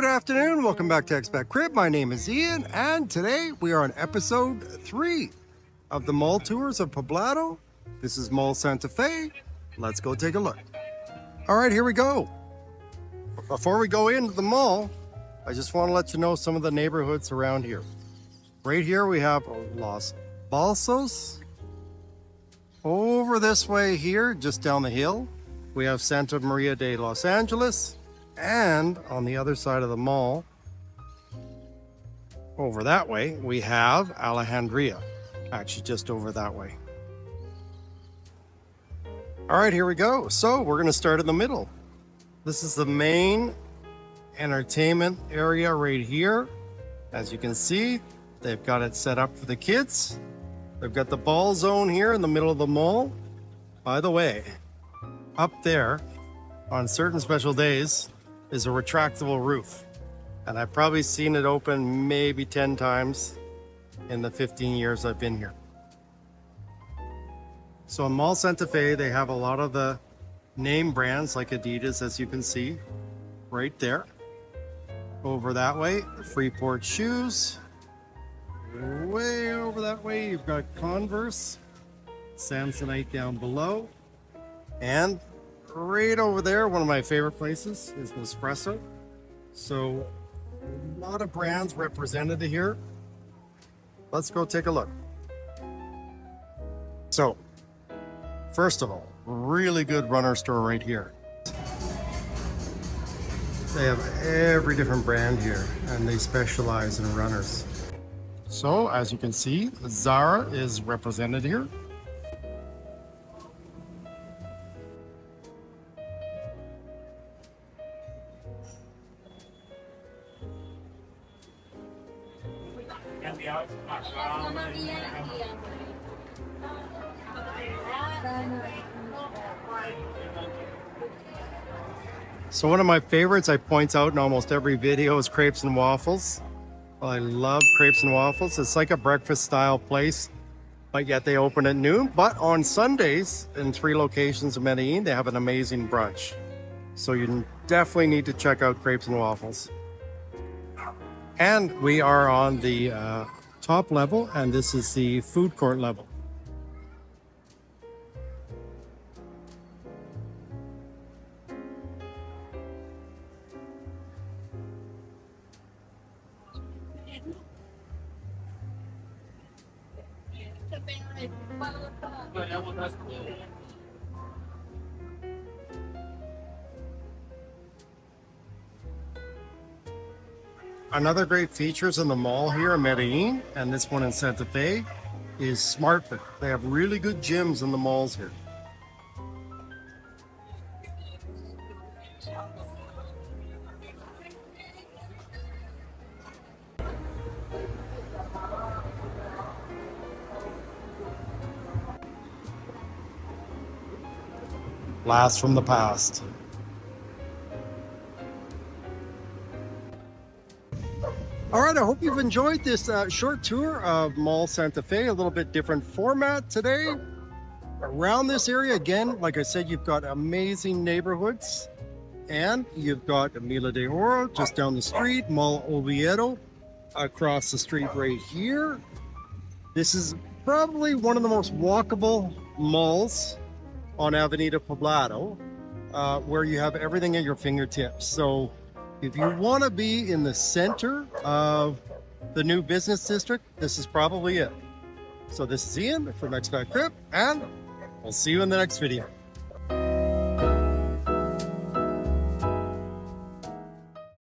Good afternoon, welcome back to ExpatCrib. My name is Ian, and today we are on episode 3 of the mall tours of Poblado. This is Mall Santa Fe. Let's go take a look. All right, here we go. Before we go into the mall, I just want to let you know some of the neighborhoods around here. Right here we have Los Balsos. Over this way here, just down the hill, we have Santa Maria de Los Angeles. And on the other side of the mall, over that way, we have Alejandria, actually just over that way. All right, here we go. So we're going to start in the middle. This is the main entertainment area right here. As you can see, they've got it set up for the kids. They've got the ball zone here in the middle of the mall. By the way, up there on certain special days is a retractable roof. And I've probably seen it open maybe 10 times in the 15 years I've been here. So in Mall Santa Fe, they have a lot of the name brands like Adidas, as you can see, right there. Over that way, Freeport Shoes. Way over that way, you've got Converse, Samsonite down below. And right over there, one of my favorite places is Nespresso. So a lot of brands represented here. Let's go take a look. So first of all, really good runner store right here. They have every different brand here and they specialize in runners. So as you can see, Zara is represented here. So one of my favorites I point out in almost every video is Crepes and Waffles. Well, I love Crepes and Waffles. It's like a breakfast style place, but yet they open at noon. But on Sundays in 3 locations in Medellin, they have an amazing brunch. So you definitely need to check out Crepes and Waffles. And we are on the top level, and this is the food court level. Another great features in the mall here in Medellin, and this one in Santa Fe, is SmartFit. They have really good gyms in the malls here. Blast from the past. All right, I hope you've enjoyed this short tour of Mall Santa Fe, a little bit different format today. Around this area, again, like I said, you've got amazing neighborhoods, and you've got Milla de Oro just down the street, Mall Oviedo across the street right here. This is probably one of the most walkable malls on Avenida Poblado, where you have everything at your fingertips. So if you want to be in the center of the new business district, this is probably it. So this is Ian from ExpatCrib, and we'll see you in the next video.